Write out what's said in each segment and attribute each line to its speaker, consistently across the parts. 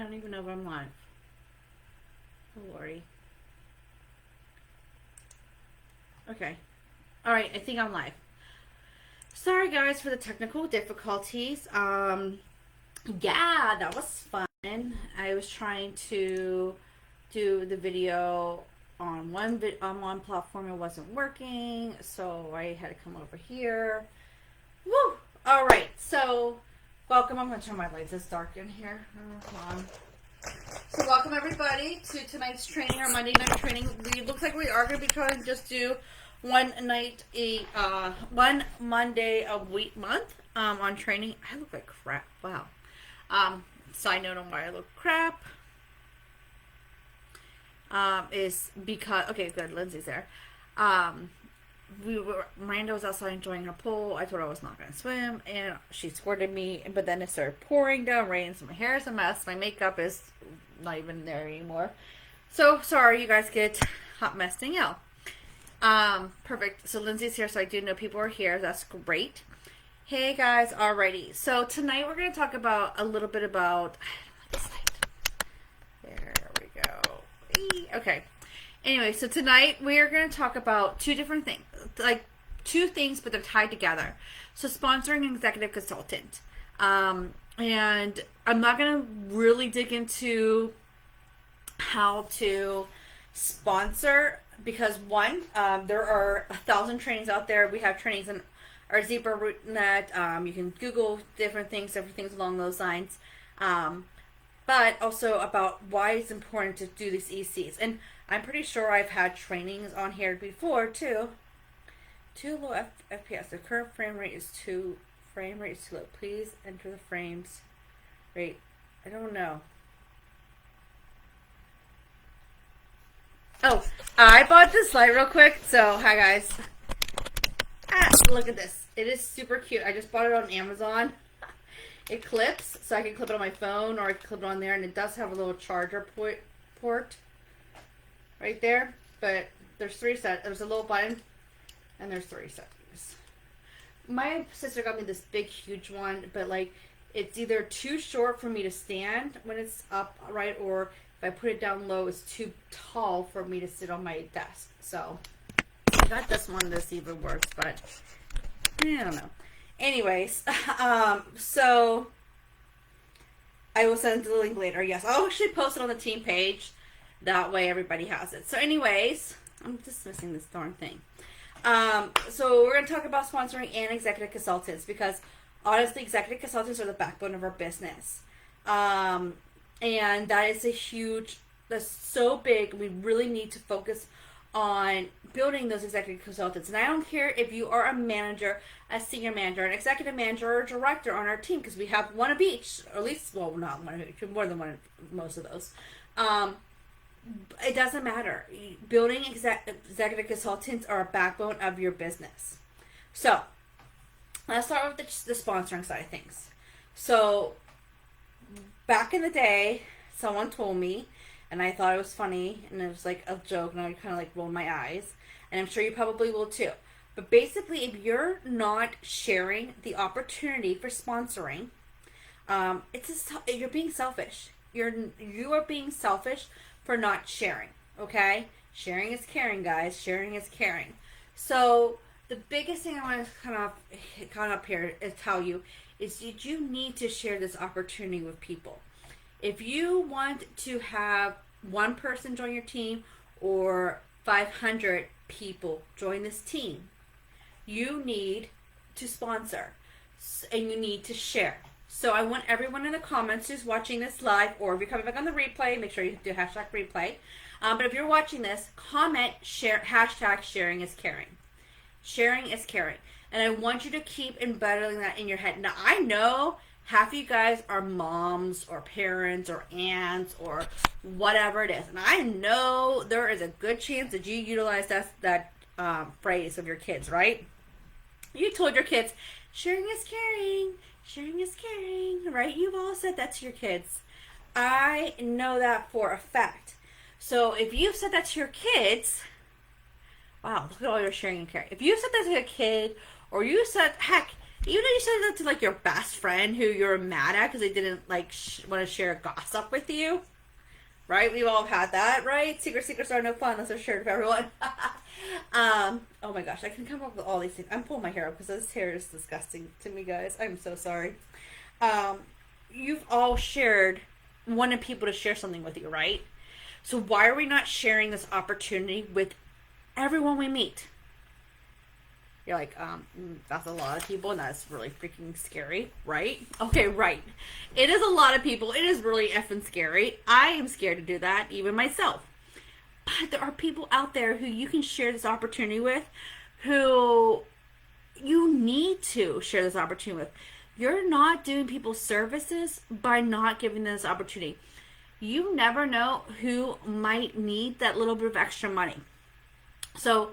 Speaker 1: don't even know if I'm live. Oh, Lordy. Okay. Alright, I think I'm live. Sorry guys for the technical difficulties. Yeah, that was fun. I was trying to do the video on one platform. It wasn't working, so I had to come over here. Woo! Alright, so welcome. I'm going to turn my lights. It's dark in here. Come on. So welcome everybody to tonight's training, our Monday night training. It looks like we are going to be trying to just do one Monday a week month on training. I look like crap. Wow. Side note on why I look crap is because, okay, good, Lindsay's there. Miranda was outside enjoying her pool. I told her I was not going to swim, and she squirted me, but then it started pouring down rain, so my hair is a mess. My makeup is not even there anymore. So, sorry you guys get hot mess Danielle. Perfect. So, Lindsay's here, so I do know people are here. That's great. Hey, guys. Alrighty. So, tonight we're going to talk about a little bit about... There we go. Okay. Anyway, so tonight we are going to talk about two different things. Like, two things, but they're tied together. So, sponsoring an executive consultant. And I'm not going to really dig into how to sponsor because, one, there are 1,000 trainings out there. We have trainings in our ZebraRootNet. You can Google different things along those lines. But also about why it's important to do these ECs. And I'm pretty sure I've had trainings on here before, too. Too low FPS. The current frame rate is too low. Please enter the frames rate. I don't know. Oh, I bought this light real quick. So, hi guys. Look at this. It is super cute. I just bought it on Amazon. It clips, so I can clip it on my phone or I can clip it on there. And it does have a little charger port right there. But there's three sets. There's a little button and there's three settings. My sister got me this big, huge one, but like it's either too short for me to stand when it's upright, or if I put it down low, it's too tall for me to sit on my desk. So I got this one. This even works, but I don't know. Anyways, so I will send the link later. Yes, I'll actually post it on the team page. That way everybody has it. So anyways, I'm just missing this darn thing. So we're going to talk about sponsoring and executive consultants because honestly, executive consultants are the backbone of our business. And that is that's so big. We really need to focus on building those executive consultants. And I don't care if you are a manager, a senior manager, an executive manager, or a director on our team, because we have one of each, or at least, well, not one of each, more than one of most of those. It doesn't matter. Building executive consultants are a backbone of your business. So, let's start with the sponsoring side of things. So, back in the day, someone told me, and I thought it was funny, and it was like a joke, and I kind of like rolled my eyes, and I'm sure you probably will too. But basically, if you're not sharing the opportunity for sponsoring, you're being selfish. You are being selfish for not sharing. Okay, sharing is caring, guys. Sharing is caring. So the biggest thing I want to come up here and tell you is that you need to share this opportunity with people. If you want to have one person join your team or 500 people join this team, you need to sponsor and you need to share. So I want everyone in the comments who's watching this live, or if you're coming back on the replay, make sure you do hashtag replay. But if you're watching this, comment, share, hashtag sharing is caring. Sharing is caring. And I want you to keep embedding that in your head. Now, I know half of you guys are moms or parents or aunts or whatever it is. And I know there is a good chance that you utilize that phrase of your kids, right? You told your kids, sharing is caring, sharing is caring, right? You've all said that to your kids. I know that for a fact. So if you've said that to your kids, wow, look at all your sharing and caring. If you said that to a kid, or you said, heck, Even if you said that to like your best friend who you're mad at because they didn't like want to share gossip with you, right? We've all had that, right? Secrets are no fun unless they're shared with everyone. Oh my gosh, I can come up with all these things. I'm pulling my hair up because this hair is disgusting to me, guys. I'm so sorry. You've all shared, wanted people to share something with you, right? So why are we not sharing this opportunity with everyone we meet? You're like, that's a lot of people and that's really freaking scary, right? Okay, right. It is a lot of people. It is really effing scary. I am scared to do that, even myself. But there are people out there who you can share this opportunity with, who you need to share this opportunity with. You're not doing people services by not giving them this opportunity. You never know who might need that little bit of extra money. So,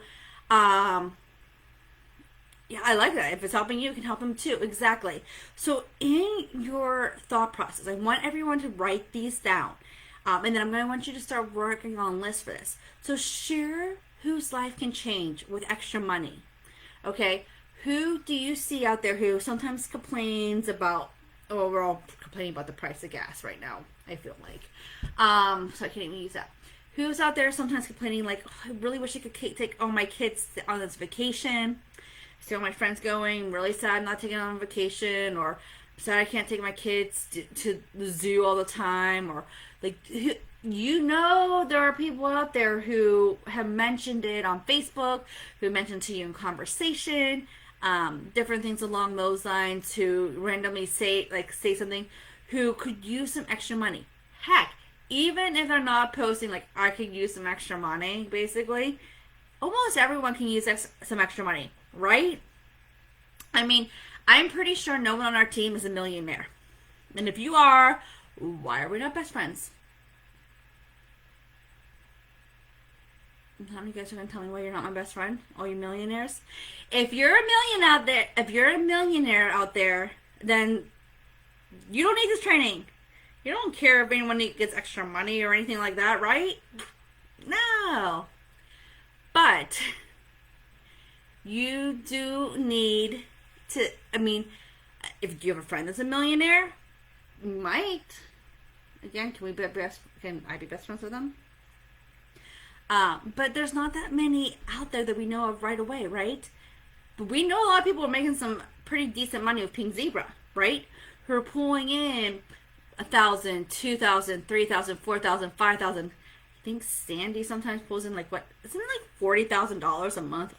Speaker 1: yeah, I like that. If it's helping you, it can help them too. Exactly. So in your thought process, I want everyone to write these down. And then I'm going to want you to start working on lists for this. So share whose life can change with extra money. Okay? Who do you see out there who sometimes complains about, oh, we're all complaining about the price of gas right now, I feel like. So I can't even use that. Who's out there sometimes complaining like, oh, I really wish I could take all my kids on this vacation. See all my friends going, I'm really sad I'm not taking on vacation, or sad I can't take my kids to the zoo all the time, or like, you know, there are people out there who have mentioned it on Facebook, who mentioned to you in conversation, different things along those lines, who randomly say something, who could use some extra money. Heck, even if they're not posting like, I could use some extra money, basically, almost everyone can use some extra money. Right? I mean, I'm pretty sure no one on our team is a millionaire. And if you are, why are we not best friends? How many of you guys are going to tell me why you're not my best friend? All you millionaires? If you're a millionaire out there, then you don't need this training. You don't care if anyone gets extra money or anything like that, right? No. But you do need to, I mean, if you have a friend that's a millionaire, you might. Again, can I be best friends with them? But there's not that many out there that we know of right away, right? But we know a lot of people are making some pretty decent money with Pink Zebra, right? Who are pulling in $1,000, $2,000, $3,000, $4,000, $5,000. I think Sandy sometimes pulls in like, what, isn't it like $40,000 a month?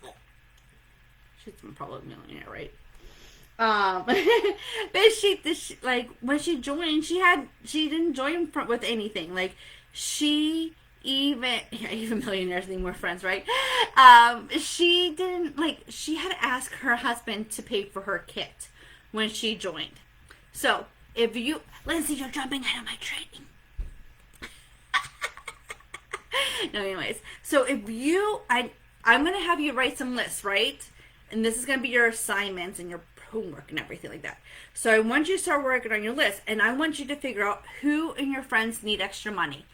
Speaker 1: She's probably a millionaire, right? But she like, when she joined, she didn't join with anything. Like, even millionaires need more friends, right? She didn't, like, she had to ask her husband to pay for her kit when she joined. So, if you, Lindsay, you're jumping out of my training. No, anyways. So, if you, I'm going to have you write some lists, right? And this is going to be your assignments and your homework and everything like that. So I want you to start working on your list, and I want you to figure out who in your friends need extra money.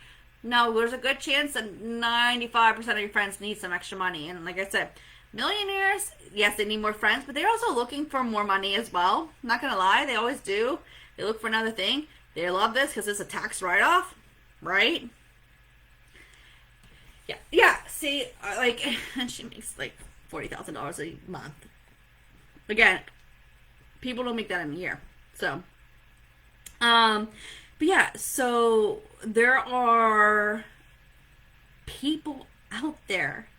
Speaker 1: Now, there's a good chance that 95% of your friends need some extra money. And like I said, millionaires, yes, they need more friends, but they're also looking for more money as well. I'm not going to lie, they always do. They look for another thing. They love this because it's a tax write-off, right? Yeah, see, like, and she makes like $40,000 a month. Again, people don't make that in a year. So, but yeah, so there are people out there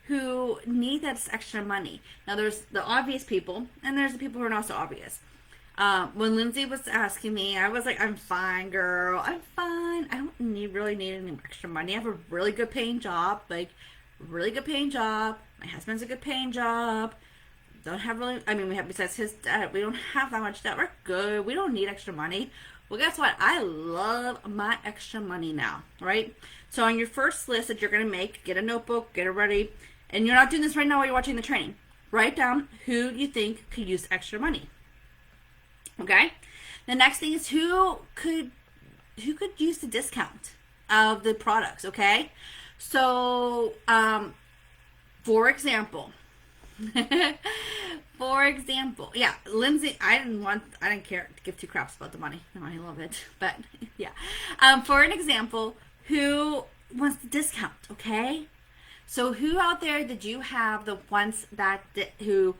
Speaker 1: who need that extra money. Now, there's the obvious people, and there's the people who are not so obvious. When Lindsay was asking me, I was like, I'm fine, girl. I'm fine. I don't really need any extra money. I have a really good paying job. Like, really good paying job. My husband's a good paying job. Don't have really, I mean, we have, besides his debt, we don't have that much debt. We're good. We don't need extra money. Well, guess what? I love my extra money now, right? So on your first list that you're going to make, get a notebook, get it ready. And you're not doing this right now while you're watching the training. Write down who you think could use extra money. Okay? The next thing is who could use the discount of the products, okay? So, for example, For example, yeah, Lindsay, I didn't care to give two craps about the money. No, I love it. But, yeah. For an example, who wants the discount, okay? So who out there did you have the ones who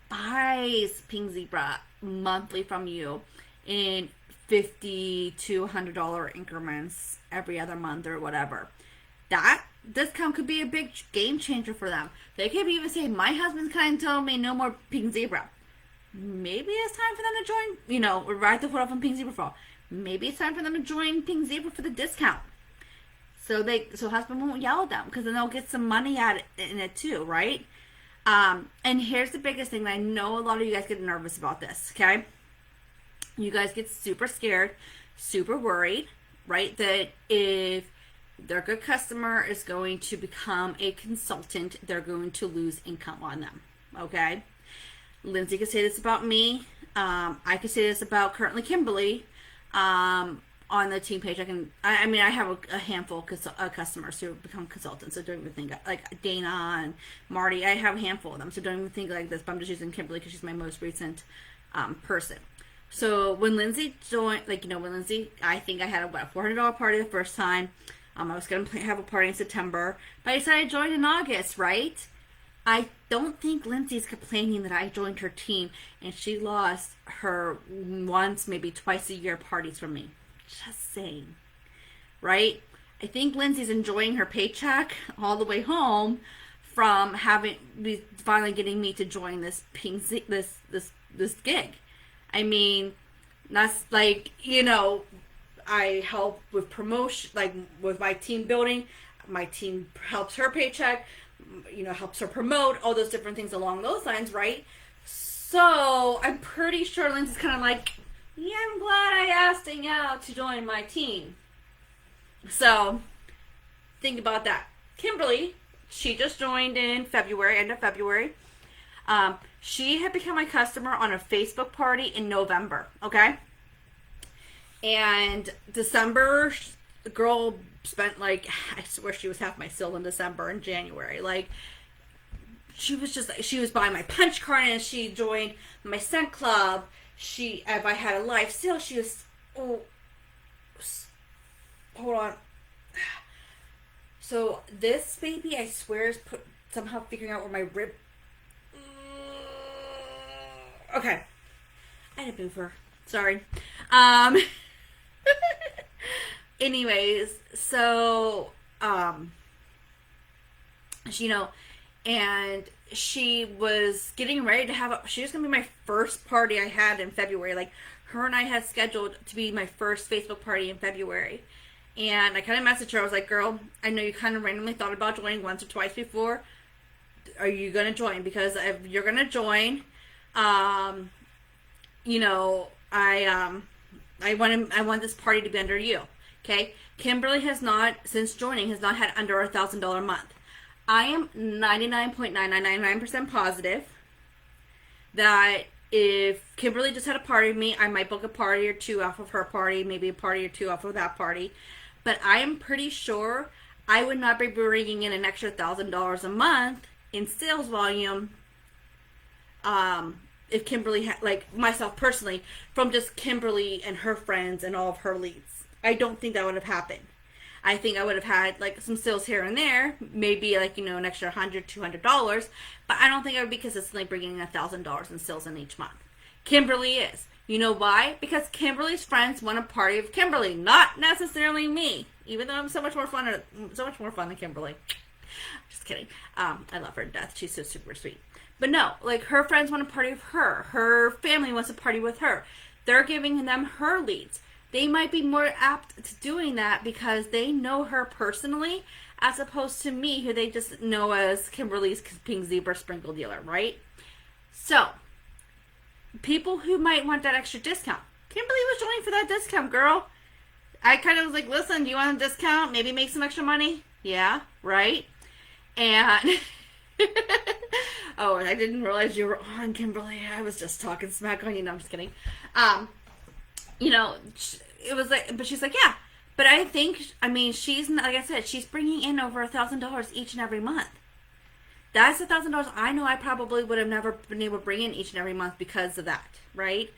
Speaker 1: buys Pink Zebra monthly from you in $50 to $100 increments every other month or whatever? That discount could be a big game changer for them. They could even say, my husband's kind of telling me no more Pink Zebra. Maybe it's time for them to join, ride the foot off on Pink Zebra fall. Maybe it's time for them to join Pink Zebra for the discount. So husband won't yell at them, because then they'll get some money in it too, right? And here's the biggest thing. I know a lot of you guys get nervous about this, okay? You guys get super scared, super worried, right? That if their good customer is going to become a consultant, they're going to lose income on them, okay? Lindsay could say this about me. I could say this about currently Kimberly. On the team page, I have a handful of customers who become consultants, so don't even think, like Dana and Marty, I have a handful of them, so don't even think like this, but I'm just using Kimberly because she's my most recent person. So when Lindsay joined, when Lindsay, I think I had a $400 party the first time. I was going to have a party in September, but I decided to join in August, right? I don't think Lindsay's complaining that I joined her team and she lost her once, maybe twice a year parties from me. Just saying, right? I think Lindsay's enjoying her paycheck all the way home from finally getting me to join this this gig. I mean, that's like, I help with promotion, like with my team building. My team helps her paycheck, helps her promote, all those different things along those lines, right? So I'm pretty sure Lindsay's kind of like, yeah, I'm glad I asked Danielle to join my team. So think about that. Kimberly, she just joined in February, end of February. She had become my customer on a Facebook party in November, okay? And December, the girl spent I swear she was half my sale in December and January. She was buying my punch card and she joined my scent club. If I had a live sale, she was, hold on. So this baby, I swear, is somehow figuring out where my rib, okay. I didn't move her. Sorry. Anyways, so, and she was getting ready to she was going to be my first party I had in February. Her and I had scheduled to be my first Facebook party in February. And I kind of messaged her. I was like, girl, I know you kind of randomly thought about joining once or twice before. Are you going to join? Because if you're going to join, I want this party to be under you. Okay? Kimberly since joining, has not had under $1,000 a month. I am 99.9999% positive that if Kimberly just had a party with me, I might book a party or two off of her party, maybe a party or two off of that party. But I am pretty sure I would not be bringing in an extra $1,000 a month in sales volume if Kimberly had, myself personally, from just Kimberly and her friends and all of her leads. I don't think that would have happened. I think I would have had some sales here and there, maybe an extra $100, $200, but I don't think I would be consistently bringing in $1,000 in sales in each month. Kimberly is. You know why? Because Kimberly's friends want a party with Kimberly, not necessarily me. Even though I'm so much more fun than Kimberly. Just kidding. I love her to death. She's so super sweet. But no, her friends want to party with her. Her family wants to party with her. They're giving them her leads. They might be more apt to doing that because they know her personally, as opposed to me, who they just know as Kimberly's Pink Zebra sprinkle dealer, right? So, people who might want that extra discount. Kimberly was joining for that discount, girl. I kind of was like, listen, do you want a discount? Maybe make some extra money? Yeah, right? And, oh, I didn't realize you were on, Kimberly. I was just talking smack on you. No, I'm just kidding. It was but she's like, yeah. But I think, she's, like I said, she's bringing in over $1,000 each and every month. That's $1,000 I know I probably would have never been able to bring in each and every month because of that, right?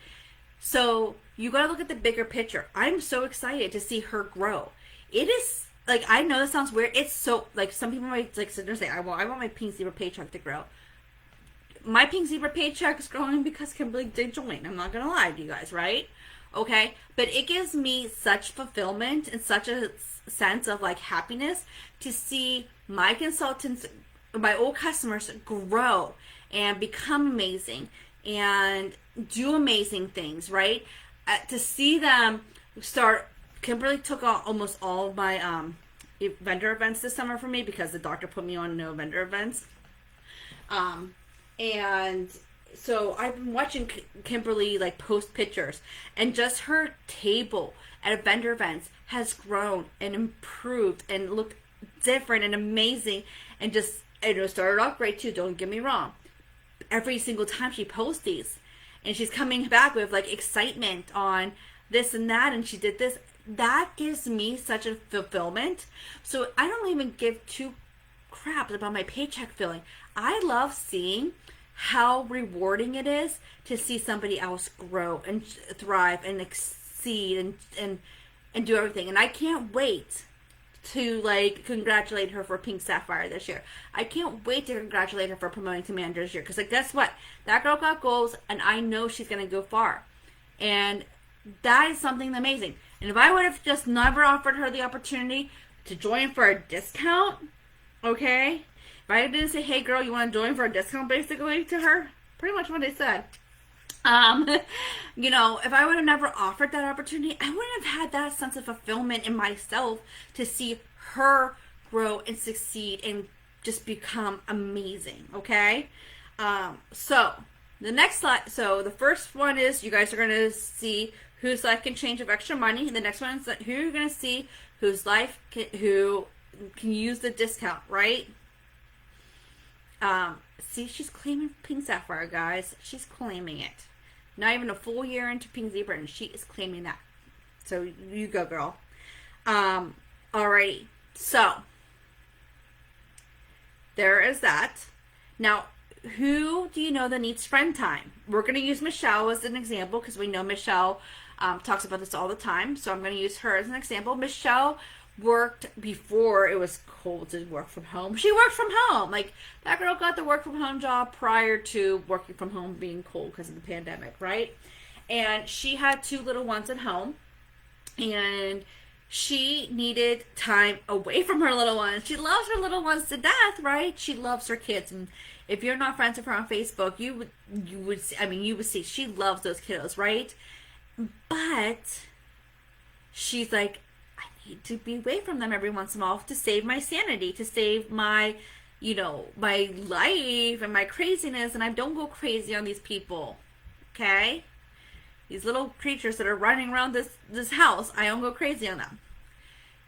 Speaker 1: So you got to look at the bigger picture. I'm so excited to see her grow. It is like, I know this sounds weird. It's so like, some people might like sit there and say, I want my Pink Zebra paycheck to grow. My Pink Zebra paycheck is growing because Kimberly did join. I'm not gonna lie to you guys, right? Okay, but it gives me such fulfillment and such a sense of like happiness to see my consultants, my old customers grow and become amazing and do amazing things, right? To see them start. Kimberly took almost all of my vendor events this summer for me because the doctor put me on no vendor events. And so I've been watching Kimberly like post pictures, and just her table at vendor events has grown and improved and looked different and amazing, and just, it started off great too, don't get me wrong. Every single time she posts these, and she's coming back with like excitement on this and that, and she did this, that gives me such a fulfillment. So I don't even give two craps about my paycheck feeling. I love seeing how rewarding it is to see somebody else grow and thrive and exceed and do everything. And I can't wait to like congratulate her for Pink Sapphire this year. I can't wait to congratulate her for promoting to manager this year, because like, guess what, that girl got goals, and I know she's gonna go far, and that is something amazing. And if I would have just never offered her the opportunity to join for a discount, okay, if I didn't say, hey girl, you want to join for a discount, basically, to her, pretty much what I said. You know, if I would have never offered that opportunity, I wouldn't have had that sense of fulfillment in myself to see her grow and succeed and just become amazing, okay? So, the next slide, so the first one is, you guys are going to see whose life can change with extra money. The next one is who you're going to see whose life who can use the discount, right? See, she's claiming Pink Sapphire, guys. She's claiming it. Not even a full year into Pink Zebra, and she is claiming that. So you go, girl. Alrighty. So there is that. Now, who do you know that needs friend time? We're going to use Michelle as an example because we know Michelle talks about this all the time. So I'm going to use her as an example. Michelle worked before it was cold to work from home. She worked from home. Like, that girl got the work from home job prior to working from home being cold because of the pandemic, right? And she had 2 little ones at home, and she needed time away from her little ones. She loves her little ones to death, right? She loves her kids, and if you're not friends with her on Facebook, you would see she loves those kiddos, right? But she's like, I need to be away from them every once in a while to save my sanity, to save my, you know, my life and my craziness, and I don't go crazy on these people, okay? These little creatures that are running around this house, I don't go crazy on them.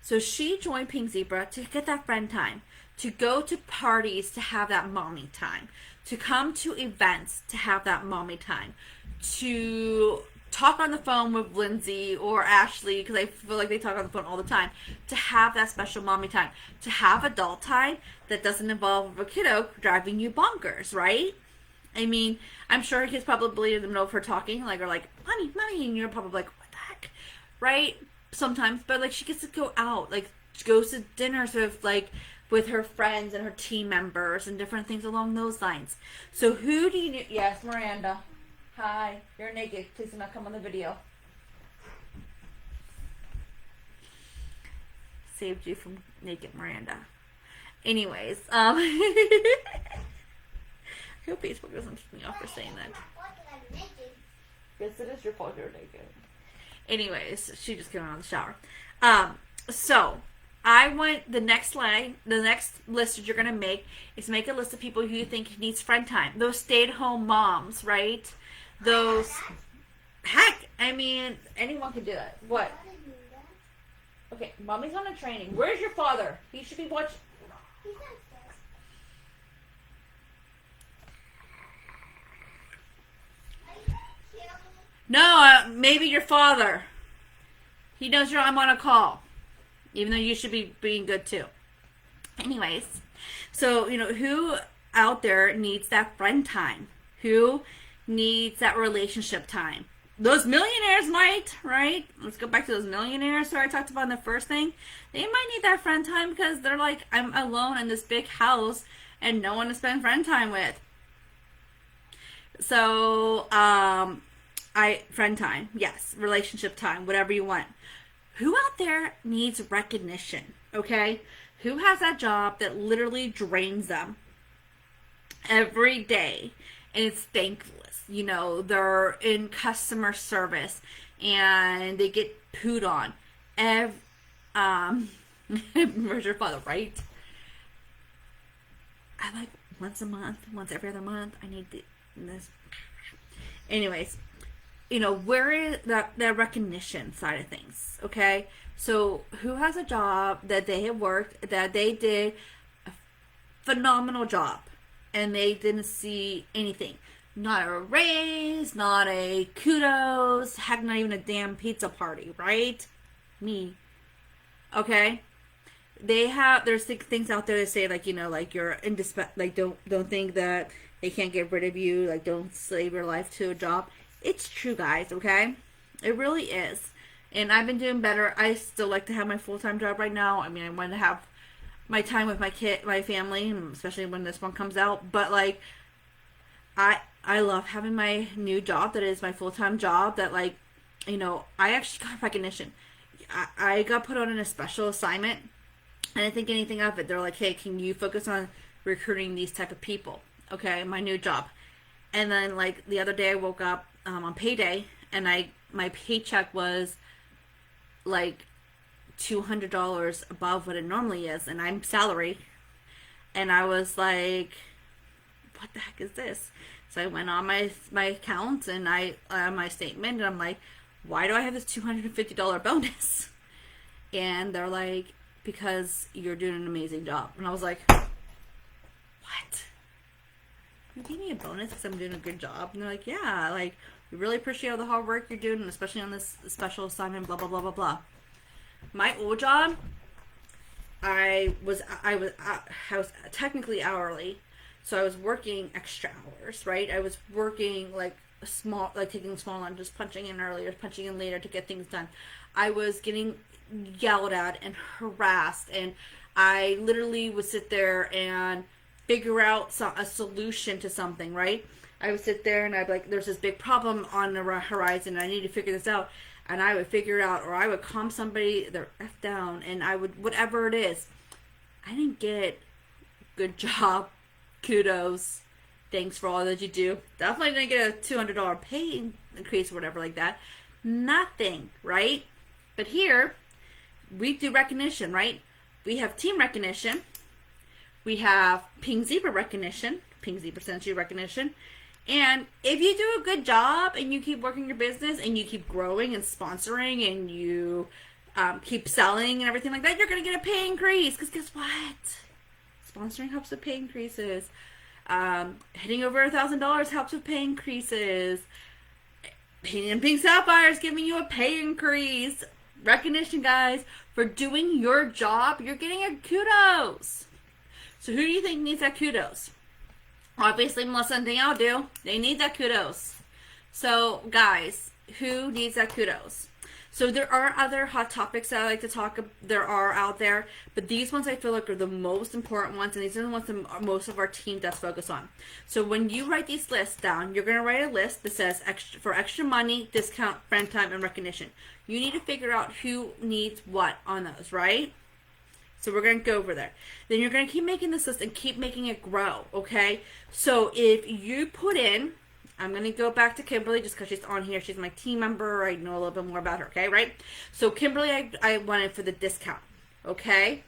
Speaker 1: So she joined Pink Zebra to get that friend time, to go to parties to have that mommy time, to come to events to have that mommy time, to talk on the phone with Lindsay or Ashley, because I feel like they talk on the phone all the time, to have that special mommy time, to have adult time that doesn't involve a kiddo driving you bonkers, right? I mean, I'm sure kids probably in the middle of her talking, like, are like, mommy, mommy, and you're probably like, what the heck, right? Sometimes, but like, she gets to go out, like, she goes to dinners with her friends and her team members and different things along those lines. So who do you, yes, Miranda. Hi, you're naked. Please do not come on the video. Saved you from naked Miranda. Anyways, I hope Facebook doesn't kick me off for saying that. Yes, it is your fault you're naked. Anyways, she just came out of the shower. So I want the next list that you're gonna make is make a list of people who you think needs friend time. Those stay-at-home moms, right? Those, heck, I mean, anyone can do it. What? Okay, mommy's on a training. Where's your father? He should be watching. No, maybe your father. He knows I'm on a call. Even though you should be being good too. Anyways, so, you know, who out there needs that friend time? Who needs that relationship time? Those millionaires might, right? Let's go back to those millionaires who I talked about in the first thing. They might need that friend time because they're like, I'm alone in this big house and no one to spend friend time with. So, friend time, yes, relationship time, whatever you want. Who out there needs recognition, okay? Who has that job that literally drains them every day and it's thankless? You know, they're in customer service and they get pooed on. Where's your father, right? I like once a month, once every other month. I need this. Anyways, you know, where is that recognition side of things, okay? So who has a job that they have worked, that they did a phenomenal job and they didn't see anything? Not a raise, not a kudos, heck, not even a damn pizza party, right? Me. Okay? There's things out there that say, like, you know, like, you're like, don't think that they can't get rid of you, like, don't slave your life to a job. It's true, guys, okay? It really is. And I've been doing better. I still like to have my full-time job right now. I mean, I want to have my time with my family, especially when this one comes out. But, like, I love having my new job that is my full-time job that, like, you know, I actually got recognition. I got put on a special assignment. I didn't think anything of it. They're like, hey, can you focus on recruiting these type of people? Okay, my new job. And then, like, the other day I woke up on payday and my paycheck was like $200 above what it normally is, and I'm salary. And I was like, what the heck is this? So I went on my account and my statement, and I'm like, why do I have this $250 bonus? And they're like, because you're doing an amazing job. And I was like, what? You gave me a bonus because I'm doing a good job? And they're like, yeah, like, we really appreciate all the hard work you're doing, especially on this special assignment, blah, blah, blah, blah, blah. My old job, I was technically hourly, so I was working extra hours, right? I was working like taking small lunches, punching in earlier, punching in later to get things done. I was getting yelled at and harassed, and I literally would sit there and figure out a solution to something, right? I would sit there and I'd be like, there's this big problem on the horizon, and I need to figure this out. And I would figure it out, or I would calm somebody their F down, and I would, whatever it is. I didn't get good job, kudos, thanks for all that you do. Definitely didn't get a $200 pay increase or whatever like that. Nothing, right? But here, we do recognition, right? We have team recognition. We have Pink Zebra recognition. Pink Zebra sends you recognition. And if you do a good job and you keep working your business and you keep growing and sponsoring and you keep selling and everything like that, you're going to get a pay increase. Because guess what? Sponsoring helps with pay increases. Hitting over $1,000 helps with pay increases. Pink Sapphire is giving you a pay increase. Recognition, guys. For doing your job, you're getting a kudos. So who do you think needs that kudos? Obviously, Melissa and Danielle do. They need that kudos. So, guys, who needs that kudos? So, there are other hot topics that I like to talk about. There are out there. But these ones I feel like are the most important ones. And these are the ones that most of our team does focus on. So, when you write these lists down, you're going to write a list that says for extra money, discount, friend time, and recognition. You need to figure out who needs what on those, right? So we're going to go over there. Then you're going to keep making this list and keep making it grow, okay? So if you put in, I'm going to go back to Kimberly just because she's on here. She's my team member. I know a little bit more about her, okay, right? So Kimberly, I wanted for the discount, okay?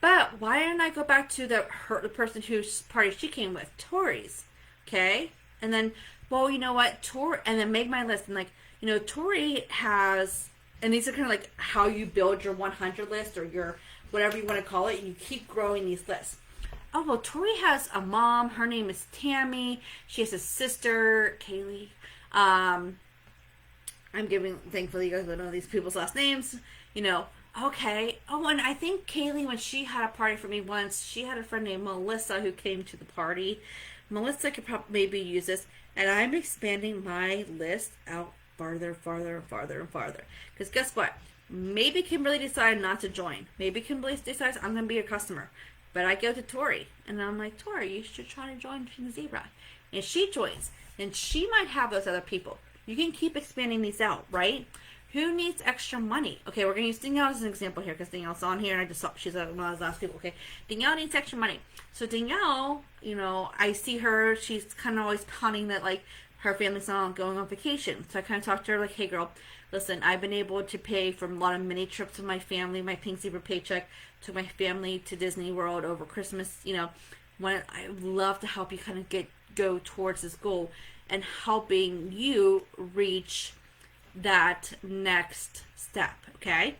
Speaker 1: But why didn't I go back to the person whose party she came with? Tori's, okay? And then, well, you know what? And then make my list. And like, you know, Tori has, and these are kind of like how you build your 100 list or your whatever you want to call it, you keep growing these lists. Oh, well, Tori has a mom. Her name is Tammy. She has a sister, Kaylee. Thankfully, you guys don't know these people's last names. You know, Okay. Oh, and I think Kaylee, when she had a party for me once, she had a friend named Melissa who came to the party. Melissa could probably maybe use this, and I'm expanding my list out farther, farther, and farther, and farther. Because guess what? Maybe Kimberly decided not to join. Maybe Kimberly decides I'm going to be a customer. But I go to Tori, and I'm like, Tori, you should try to join Team Zebra. And she joins, and she might have those other people. You can keep expanding these out, right? Who needs extra money? Okay, we're going to use Danielle as an example here because Danielle's on here and I just saw she's one of those last people. Okay, Danielle needs extra money. So Danielle, you know, I see her, she's kind of always punting that like her family's not going on vacation. So I kind of talked to her like, hey girl, listen, I've been able to pay for a lot of mini trips with my family. My Pink Zebra paycheck took my family to Disney World over Christmas. You know, when I would love to help you kind of go towards this goal and helping you reach that next step, okay?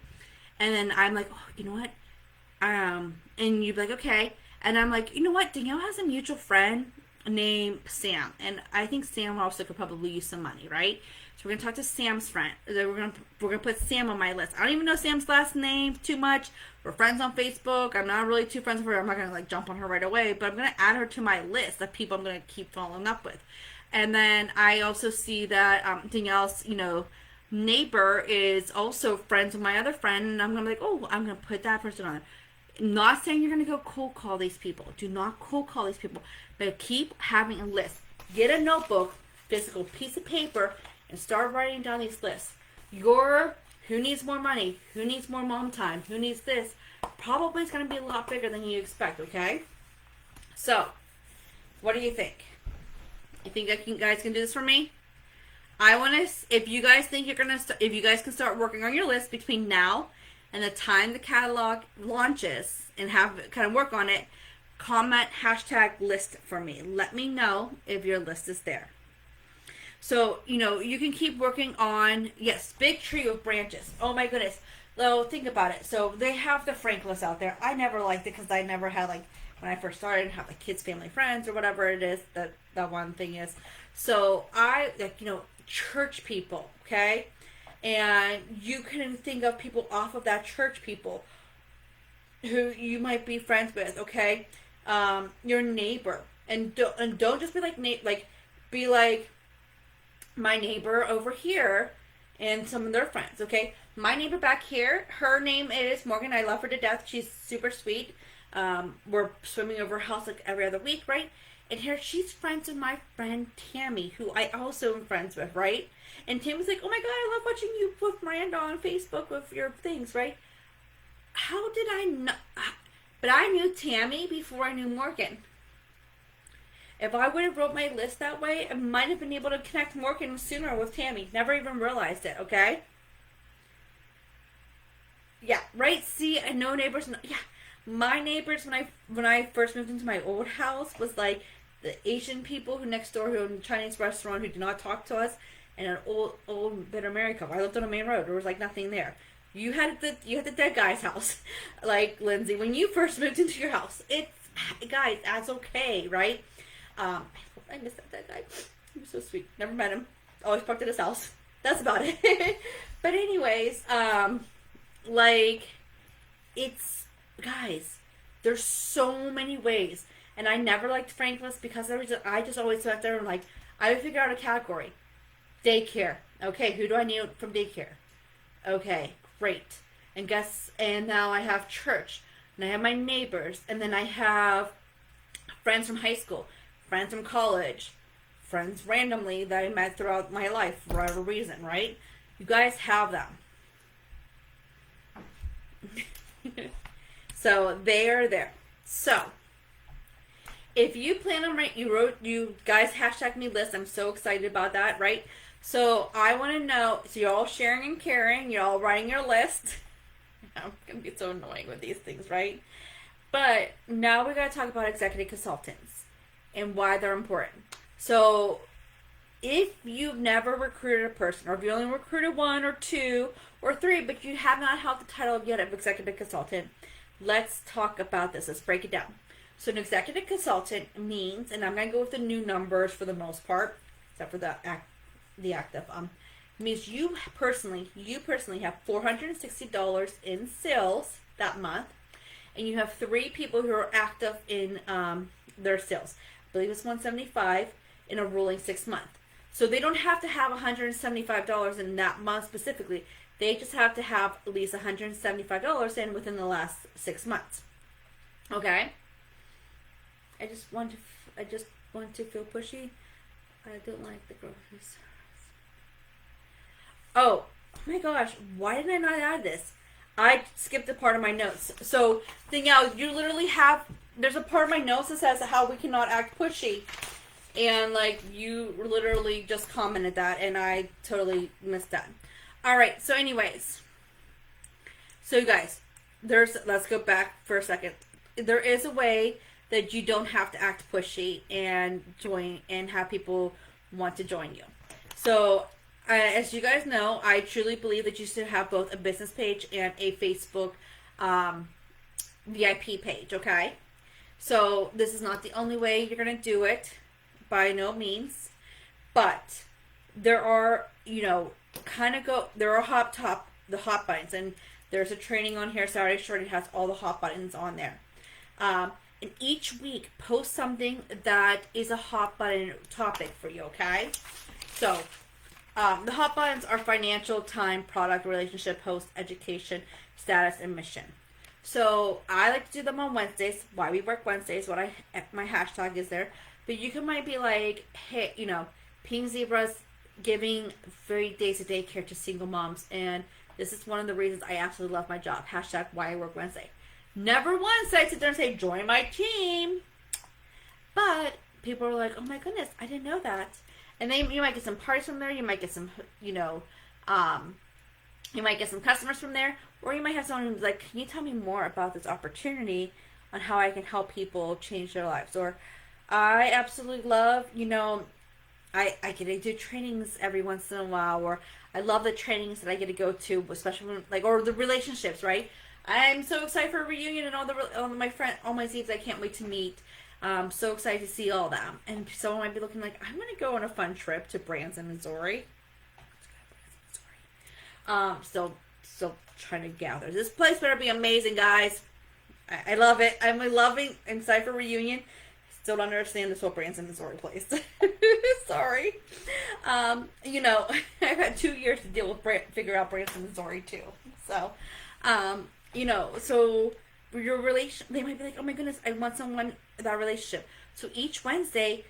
Speaker 1: And then I'm like, oh, you know what? And you'd be like, okay. And I'm like, you know what? Danielle has a mutual friend named Sam, and I think Sam also could probably use some money, right? So we're gonna talk to Sam's friend. We're gonna put Sam on my list. I don't even know Sam's last name too much. We're friends on Facebook. I'm not really too friends with her. I'm not gonna like jump on her right away, but I'm gonna add her to my list of people I'm gonna keep following up with. And then I also see that Danielle's, you know, neighbor is also friends with my other friend, and I'm gonna be like, oh, I'm gonna put that person on. Not saying you're gonna go cold call these people. Do not cold call these people, but keep having a list. Get a notebook, physical piece of paper, and start writing down these lists. Your who needs more money, who needs more mom time, who needs this, probably is gonna be a lot bigger than you expect. Okay, so what do you think? You think that you guys can do this for me? I want to, if you guys think you're going to, if you guys can start working on your list between now and the time the catalog launches and have kind of work on it, comment hashtag list for me. Let me know if your list is there. So, you know, you can keep working on, yes, big tree with branches. Oh my goodness. So think about it. So they have the Frank list out there. I never liked it because I never had like, when I first started, have like kids, family, friends, or whatever it is that one thing is. So I, like, you know, church people, okay? And you can think of people off of that church people who you might be friends with, okay? Your neighbor. And don't just be like, be like my neighbor over here and some of their friends, okay? My neighbor back here, her name is Morgan. I love her to death. She's super sweet. We're swimming over her house like every other week, right? And here she's friends with my friend Tammy, who I also am friends with, right? And Tammy's like, oh my god, I love watching you with Miranda on Facebook with your things, right? How did I know? But I knew Tammy before I knew Morgan. If I would have wrote my list that way, I might have been able to connect Morgan sooner with Tammy. Never even realized it, okay? Yeah, right? See, I know neighbors. Yeah, my neighbors when I first moved into my old house was like the Asian people who next door who owned a Chinese restaurant who did not talk to us, and an old bitter married couple. I lived on a main road. There was like nothing there. You had the dead guy's house, like Lindsay. When you first moved into your house, it's guys, that's okay, right? I miss that dead guy. He was so sweet. Never met him. Always parked at his house. That's about it. But anyways, like it's guys. There's so many ways. And I never liked Frank list because I just always sat there and like, I would figure out a category. Daycare. Okay, who do I need from daycare? Okay, great. And now I have church. And I have my neighbors. And then I have friends from high school. Friends from college. Friends randomly that I met throughout my life for whatever reason, right? You guys have them. So they are there. So if you plan on you guys hashtag me list. I'm so excited about that, right? So I want to know. So you're all sharing and caring. You're all writing your list. I'm gonna be so annoying with these things, right? But now we gotta talk about executive consultants and why they're important. So if you've never recruited a person, or if you only recruited one or two or three, but you have not held the title yet of executive consultant, let's talk about this. Let's break it down. So an executive consultant means, and I'm going to go with the new numbers for the most part, except for the active. means you personally have $460 in sales that month, and you have 3 people who are active in their sales. I believe it's 175 in a rolling 6 month. So they don't have to have $175 in that month specifically. They just have to have at least $175 in within the last 6 months. Okay? I just want to feel pushy. I don't like the groceries. Oh my gosh, why did I not add this? I skipped a part of my notes. So, Danielle, you literally have, there's a part of my notes that says how we cannot act pushy. And, like, you literally just commented that, and I totally missed that. Alright, so anyways. So, you guys, let's go back for a second. There is a way that you don't have to act pushy and join and have people want to join you. So, as you guys know, I truly believe that you should have both a business page and a Facebook VIP page, okay? So, this is not the only way you're going to do it, by no means. But, there are, there are the hot buttons. And there's a training on here, Saturday Shorty has all the hot buttons on there. And each week, post something that is a hot button topic for you, okay? So, the hot buttons are financial, time, product, relationship, host, education, status, and mission. So, I like to do them on Wednesdays. Why we work Wednesdays, my hashtag is there. But you might be like, hey, Pink Zebras giving free days of daycare to single moms. And this is one of the reasons I absolutely love my job. Hashtag why I work Wednesday. Never once did I sit there and say, join my team. But people are like, oh my goodness, I didn't know that. And then you might get some parties from there. You might get some, you might get some customers from there. Or you might have someone who's like, can you tell me more about this opportunity on how I can help people change their lives? Or I absolutely love, I get to do trainings every once in a while. Or I love the trainings that I get to go to, especially when, or the relationships, right? I'm so excited for a reunion and all my Zebs I can't wait to meet. So excited to see all them. And someone might be looking like, I'm going to go on a fun trip to Branson, Missouri. Still trying to gather. This place better be amazing, guys. I love it. I'm excited for a reunion. Still don't understand this whole Branson, Missouri place. Sorry. I've had 2 years to deal with figure out Branson, Missouri too. So, so your relation, they might be like, oh my goodness, I want someone that relationship. So each Wednesday,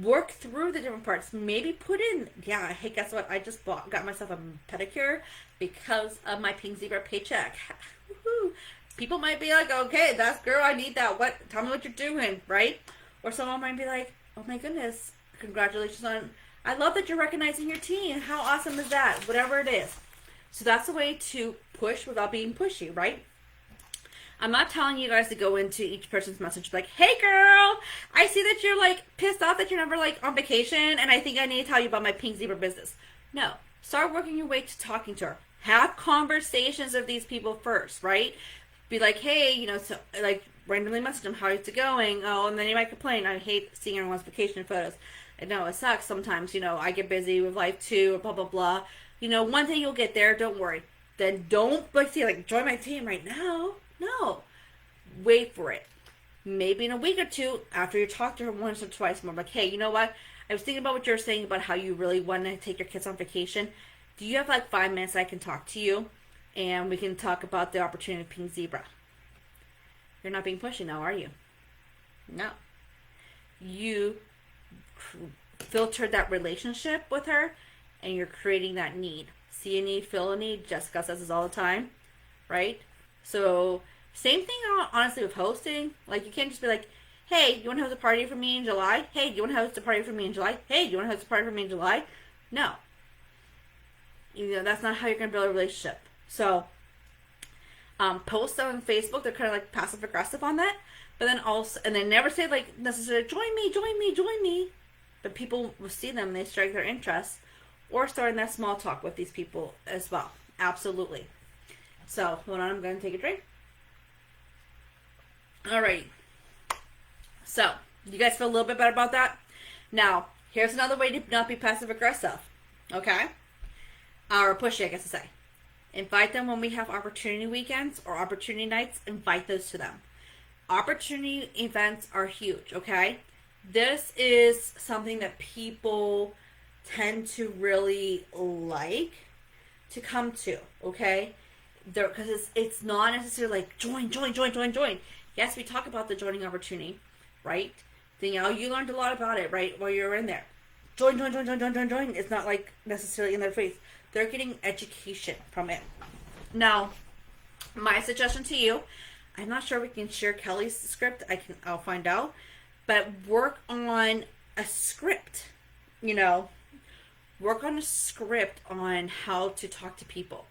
Speaker 1: work through the different parts. Maybe put in, hey, guess what? I just got myself a pedicure because of my Pink Zebra paycheck. Woohoo. People might be like, okay, that's girl, I need that. Tell me what you're doing, right? Or someone might be like, oh my goodness, congratulations on, I love that you're recognizing your team. How awesome is that? Whatever it is. So that's a way to push without being pushy, right? I'm not telling you guys to go into each person's message like, hey girl, I see that you're like pissed off that you're never like on vacation and I think I need to tell you about my Pink Zebra business. No. Start working your way to talking to her. Have conversations with these people first, right? Be like, hey, so, like randomly message them, how is it going? Oh, and then you might complain, I hate seeing everyone's vacation photos. I know it sucks sometimes, I get busy with life too, or blah, blah, blah. One day you'll get there, don't worry. Then don't join my team right now. No. Wait for it. Maybe in a week or two, after you talk to her once or twice more, like, hey, you know what? I was thinking about what you're saying about how you really want to take your kids on vacation. Do you have 5 minutes I can talk to you? And we can talk about the opportunity of Pink Zebra. You're not being pushy now, are you? No. You filtered that relationship with her, and you're creating that need. See a need, feel a need. Jessica says this all the time, right? So, same thing, honestly, with hosting. Like, you can't just be like, hey, you want to host a party for me in July? Hey, do you want to host a party for me in July? Hey, do you want to host a party for me in July? No. That's not how you're going to build a relationship. So, posts on Facebook, they're kind of like passive-aggressive on that. But then also, and they never say, like, necessarily, join me, join me, join me. But people will see them, they strike their interest. Or starting that small talk with these people as well. Absolutely. So, hold on, I'm going to take a drink. Alrighty. So, you guys feel a little bit better about that? Now, here's another way to not be passive-aggressive. Okay? or pushy, I guess to say. Invite them when we have opportunity weekends or opportunity nights. Invite those to them. Opportunity events are huge, okay? This is something that people tend to really like to come to, okay? Because it's not necessarily like join. Yes, we talk about the joining opportunity, right? Danielle, you learned a lot about it, right, while you were in there. Join. It's not like necessarily in their face. They're getting education from it. Now, my suggestion to you, I'm not sure we can share Kelly's script. I'll find out. But work on a script. Work on a script on how to talk to people.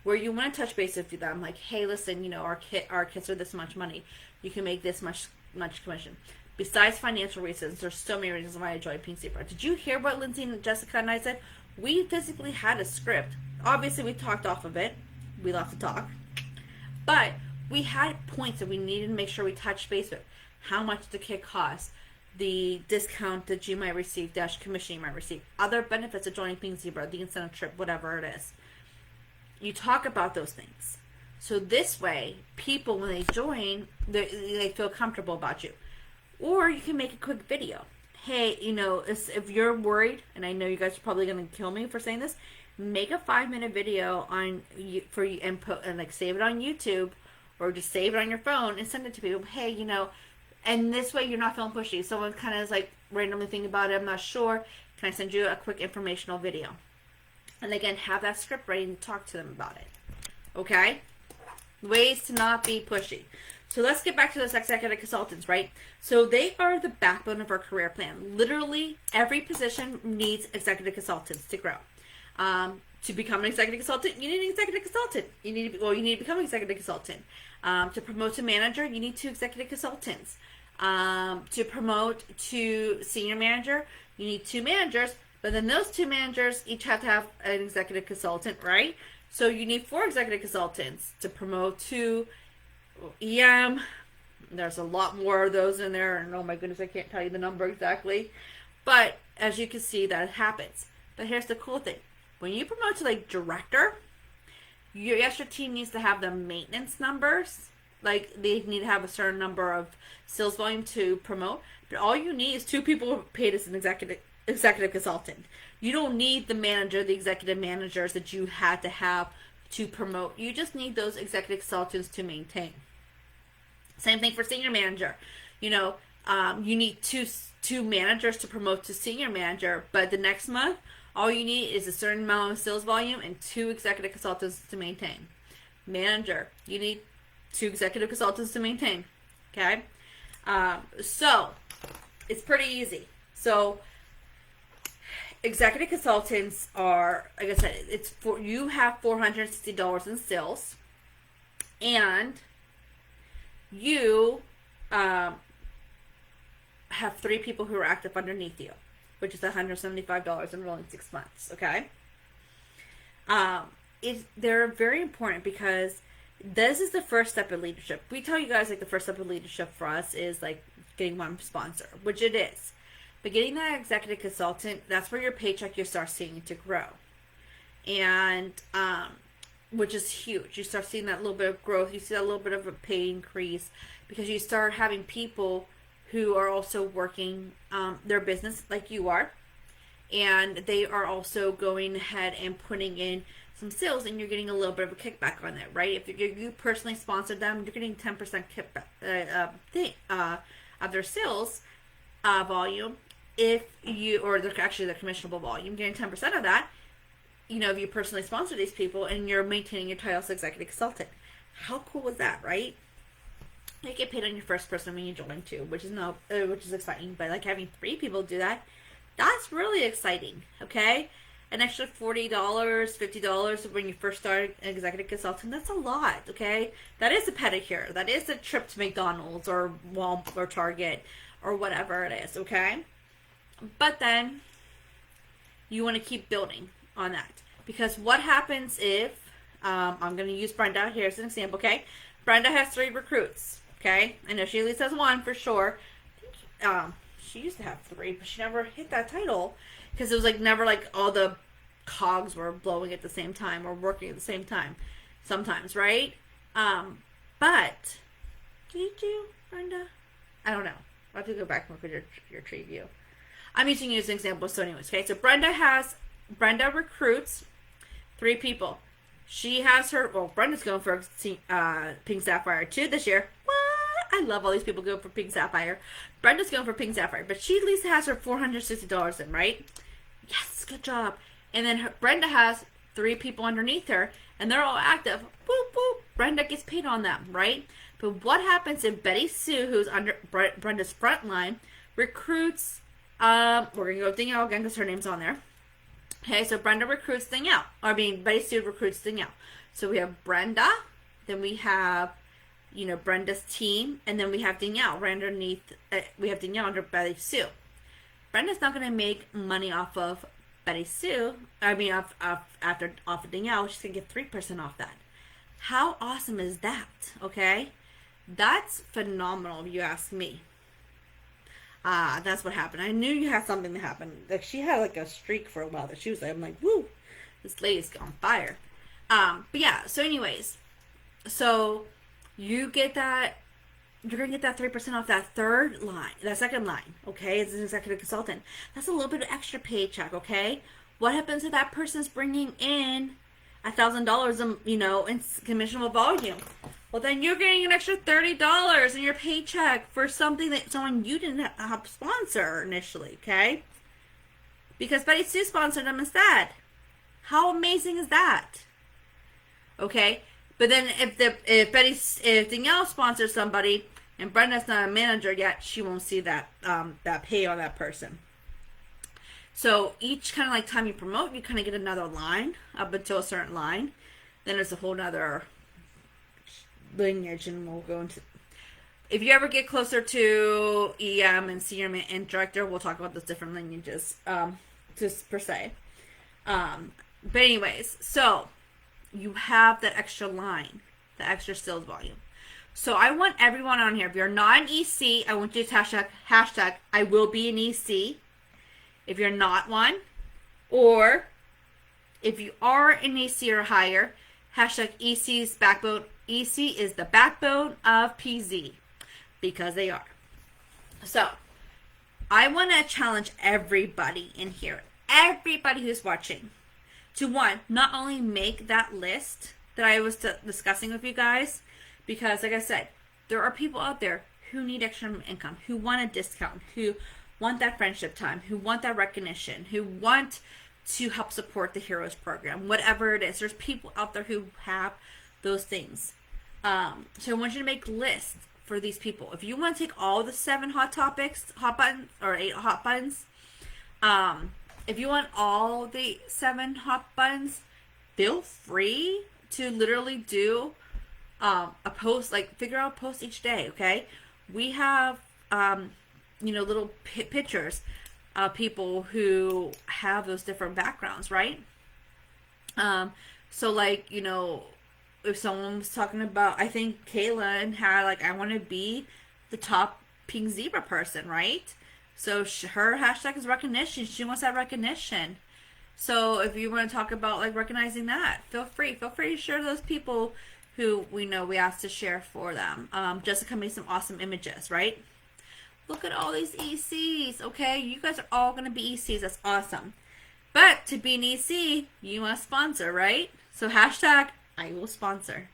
Speaker 1: Where you want to touch base with them, like, hey, listen, our kids are this much money. You can make this much commission. Besides financial reasons, there's so many reasons why I joined Pink Zebra. Did you hear what Lindsay and Jessica and I said? We physically had a script. Obviously, we talked off of it. We love to talk. But we had points that we needed to make sure we touched base with. How much the kit costs, the discount that you might receive, commission you might receive, other benefits of joining Pink Zebra, the incentive trip, whatever it is. You talk about those things. So this way, people, when they join, they feel comfortable about you. Or you can make a quick video. Hey, if you're worried, and I know you guys are probably going to kill me for saying this, make a 5-minute video for you input and save it on YouTube, or just save it on your phone and send it to people. Hey, and this way you're not feeling pushy. Someone kind of is randomly thinking about it. I'm not sure. Can I send you a quick informational video? And again, have that script ready and talk to them about it. Okay? Ways to not be pushy. So let's get back to those executive consultants, right? So they are the backbone of our career plan. Literally, every position needs executive consultants to grow. To become an executive consultant, you need an executive consultant. You need to become an executive consultant. To promote to manager, you need 2 executive consultants. To promote to senior manager, you need 2 managers. But then those 2 managers each have to have an executive consultant, right? So you need 4 executive consultants to promote to EM. There's a lot more of those in there, and oh my goodness, I can't tell you the number exactly. But as you can see, that happens. But here's the cool thing. When you promote to director, your team needs to have the maintenance numbers. They need to have a certain number of sales volume to promote. But all you need is 2 people paid as an executive consultant. You don't need the manager, the executive managers that you had to have to promote. You just need those executive consultants to maintain. Same thing for senior manager. You need two managers to promote to senior manager, but the next month, all you need is a certain amount of sales volume and 2 executive consultants to maintain. Manager, you need 2 executive consultants to maintain. Okay? So, it's pretty easy. So, executive consultants are, like I said, you have $460 in sales, and you have 3 people who are active underneath you, which is $175 in rolling 6 months. Okay, they're very important because this is the first step in leadership. We tell you guys the first step in leadership for us is getting one sponsor, which it is. But getting that executive consultant, that's where your paycheck you start seeing to grow. And, which is huge. You start seeing that little bit of growth. You see that little bit of a pay increase because you start having people who are also working their business like you are. And they are also going ahead and putting in some sales, and you're getting a little bit of a kickback on that, right? If you personally sponsored them, you're getting 10% kickback of their sales volume. If you, or they're actually the commissionable volume, getting 10% of that, if you personally sponsor these people and you're maintaining your title as executive consultant. How cool is that, right? You get paid on your first person when you join too, which is exciting. But having 3 people do that, that's really exciting. Okay, an extra $40, $50 when you first start an executive consultant, that's a lot. Okay, that is a pedicure, that is a trip to McDonald's or Walmart or Target or whatever it is. Okay, but then you want to keep building on that, because what happens if I'm going to use Brenda here as an example. Okay, Brenda has 3 recruits. Okay, I know she at least has 1 for sure. She used to have 3, but she never hit that title because it was never all the cogs were blowing at the same time or working at the same time sometimes, right? But did you, Brenda? I don't know. I'll have to go back and look at your tree view. I'm using you as an example, so anyways, okay? So Brenda recruits 3 people. She has Brenda's going for Pink Sapphire too this year. What? I love all these people going for Pink Sapphire. Brenda's going for Pink Sapphire, but she at least has her $460 in, right? Yes, good job. And then Brenda has 3 people underneath her, and they're all active. Boop, boop. Brenda gets paid on them, right? But what happens if Betty Sue, who's under Brenda's front line, recruits, we're going to go with Danielle again because her name's on there. Okay, so Brenda recruits Danielle. Betty Sue recruits Danielle. So we have Brenda, then we have, Brenda's team, and then we have Danielle right underneath. We have Danielle under Betty Sue. Brenda's not going to make money off of Betty Sue. Off of Danielle. She's going to get 3% off that. How awesome is that? Okay, that's phenomenal if you ask me. That's what happened. I knew you had something to happen. Like, she had like a streak for a while that she was like, I'm like, woo, this lady's on fire. But yeah, so anyways, so you get that, you're going to get that 3% off that second line, okay, as an executive consultant. That's a little bit of extra paycheck, okay? What happens if that person's bringing in $1,000, in commissionable volume? Well, then you're getting an extra $30 in your paycheck for someone you didn't help sponsor initially, okay? Because Betty Sue sponsored them instead. How amazing is that? Okay, but then if Danielle sponsors somebody and Brenda's not a manager yet, she won't see that pay on that person. So each kind of like time you promote, you kind of get another line up until a certain line. Then there's a whole nother lineage, and we'll go into. If you ever get closer to EM and senior and director, we'll talk about those different lineages, just per se. But anyways, so you have that extra line, the extra sales volume. So I want everyone on here. If you're not an EC, I want you to hashtag I will be an EC. If you're not one, or if you are an EC or higher, hashtag EC's backbone. EC is the backbone of PZ, because they are. So I want to challenge everybody in here, everybody who's watching, to not only make that list that I was discussing with you guys, because like I said, there are people out there who need extra income, who want a discount, who want that friendship time, who want that recognition, who want to help support the Heroes program, whatever it is. There's people out there who have those things. So I want you to make lists for these people. If you want to take all the 7 hot buttons, or 8 hot buttons, if you want all the 7 hot buttons, feel free to literally do a post, like figure out a post each day, okay? We have, little pictures of people who have those different backgrounds, right? So like, if someone was talking about, I think Kaylin had like, I want to be the top pink zebra person, right? So her hashtag is recognition. She wants that recognition. So if you want to talk about like recognizing that, feel free to share those people who we asked to share for them. Jessica made some awesome images, right? Look at all these ECs, okay? You guys are all going to be ECs. That's awesome. But to be an EC, you must sponsor, right? So hashtag I will sponsor.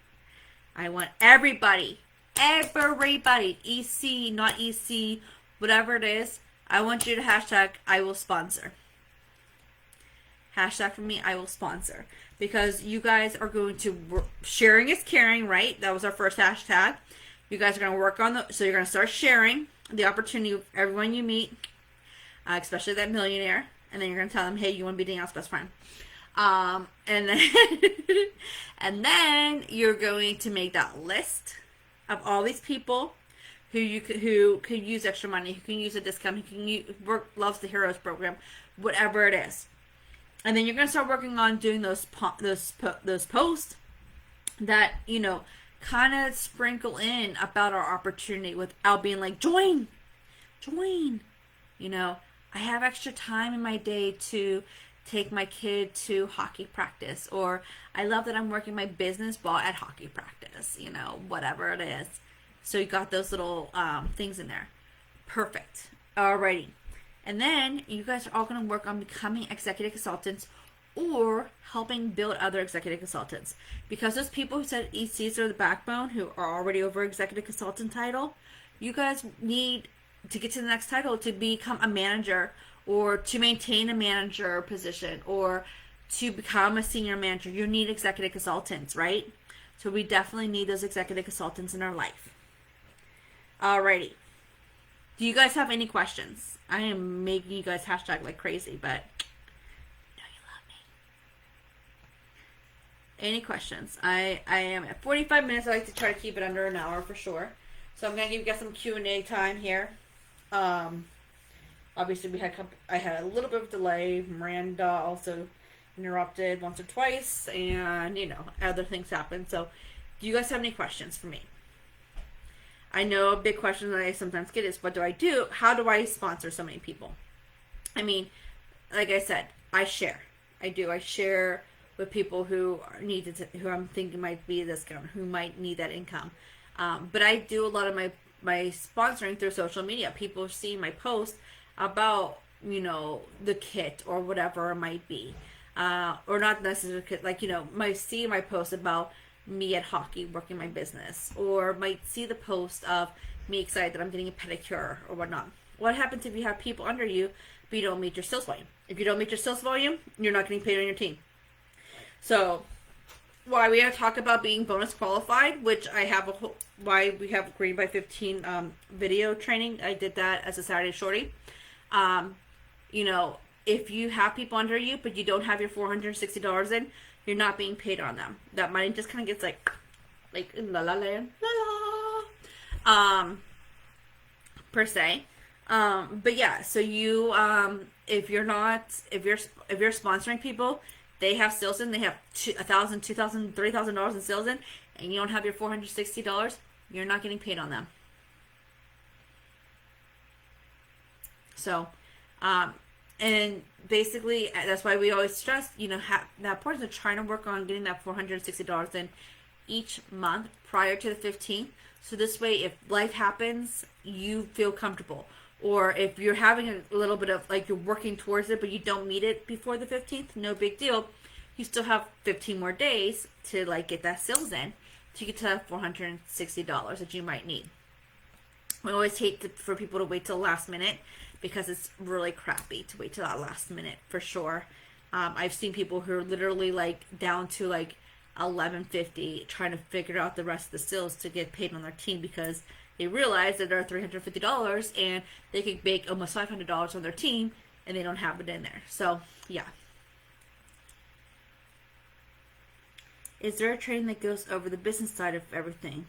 Speaker 1: I want everybody, EC, not EC, whatever it is, I want you to hashtag I will sponsor. Hashtag for me, I will sponsor. Because you guys are going to, sharing is caring, right? That was our first hashtag. You guys are going to work on so you're going to start sharing the opportunity of everyone you meet, especially that millionaire. And then you're going to tell them, hey, you want to be Danielle's best friend. And then and then you're going to make that list of all these people who could use extra money, who can use a discount, who can loves the Heroes program, whatever it is. And then you're going to start working on doing those posts that, kind of sprinkle in about our opportunity without being like, join. I have extra time in my day to take my kid to hockey practice, or I love that I'm working my business while at hockey practice, you know, whatever it is. So you got those little things in there. Perfect. Alrighty. And then you guys are all going to work on becoming executive consultants or helping build other executive consultants. Because those people who said ECs are the backbone, who are already over executive consultant title, you guys need to get to the next title to become a manager, or to maintain a manager position, or to become a senior manager. You need executive consultants, right? So we definitely need those executive consultants in our life. Alrighty. Do you guys have any questions? I am making you guys hashtag like crazy, but I know you love me. Any questions? I am at 45 minutes. I like to try to keep it under an hour for sure. So I'm going to give you guys some Q&A time here. Obviously I had a little bit of delay. Miranda also interrupted once or twice, and you know, other things happen. So do you guys have any questions for me? I know a big question that I sometimes get is, what do I do? How do I sponsor so many people? I mean, like I said, I share. I share with people who need it, who I'm thinking might be this kind, who might need that income. But I do a lot of my sponsoring through social media. People see my posts about, you know, the kit or whatever it might be. Or not necessarily kit, like, you know, see my post about me at hockey working my business, or might see the post of me excited that I'm getting a pedicure or whatnot. What happens if you have people under you but you don't meet your sales volume? If you don't meet your sales volume, you're not getting paid on your team. So why we have talked about being bonus qualified, which I have why we have Green by 15 video training. I did that as a Saturday shorty. You know, if you have people under you but you don't have your $460 in, you're not being paid on them. That money just kind of gets like in la la land, la la, per se. But yeah, so you, if you're sponsoring people, they have sales in, they have $1,000, $2,000, $3,000 in sales in, and you don't have your $460, you're not getting paid on them. So, and basically, that's why we always stress, you know, that importance of trying to work on getting that $460 in each month prior to the 15th. So this way, if life happens, you feel comfortable. Or if you're having a little bit of, like, you're working towards it, but you don't meet it before the 15th, no big deal. You still have 15 more days to, like, get that sales in to get to that $460 that you might need. We always hate for people to wait till the last minute, because it's really crappy to wait till that last minute, for sure. I've seen people who are literally like down to like $11.50 trying to figure out the rest of the sales to get paid on their team, because they realize that they're $350 and they could make almost $500 on their team and they don't have it in there. So yeah. Is there a training that goes over the business side of everything?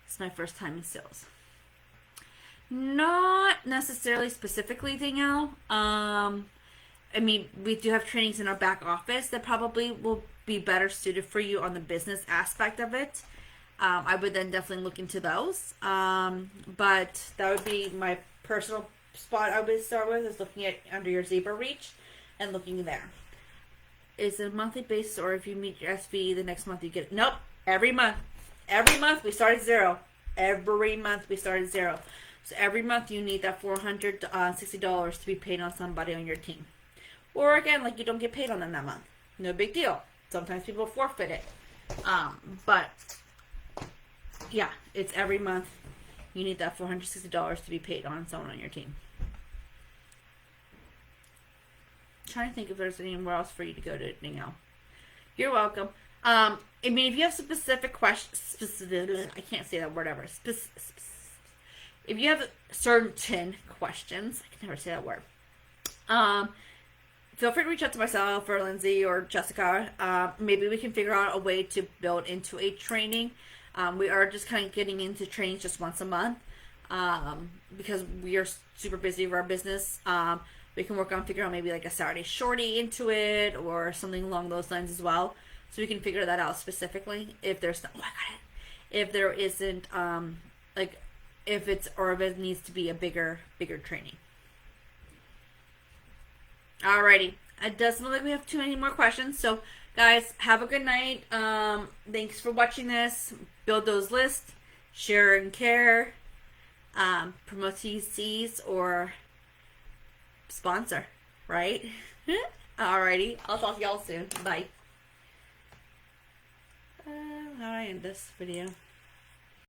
Speaker 1: It's my first time in sales. Not necessarily specifically, Danielle. I mean, we do have trainings in our back office that probably will be better suited for you on the business aspect of it. I would then definitely look into those. But that would be my personal spot I would start with, is looking at under your Zebra Reach and looking there. Is it a monthly basis, or if you meet your SVE the next month you get it? Nope. Every month. Every month we start at zero. Every month we start at zero. So every month you need that $460 to be paid on somebody on your team. Or again, like, you don't get paid on them that month. No big deal. Sometimes people forfeit it. But yeah, it's every month you need that $460 to be paid on someone on your team. I'm trying to think if there's anywhere else for you to go to, Danielle. You're welcome. I mean, if you have specific questions, I can't say that word ever. If you have certain questions, I can never say that word. Feel free to reach out to myself or Lindsay or Jessica. Maybe we can figure out a way to build into a training. We are just kind of getting into trainings just once a month, because we are super busy with our business. We can work on figuring out maybe like a Saturday shorty into it or something along those lines as well. So we can figure that out specifically. If there's if there isn't if it needs to be a bigger training. Alrighty. it doesn't look like we have too many more questions. So, guys, have a good night. Thanks for watching this. Build those lists. Share and care. Promote TCs or sponsor, right? Alrighty. I'll talk to y'all soon. Bye. How do I end this video?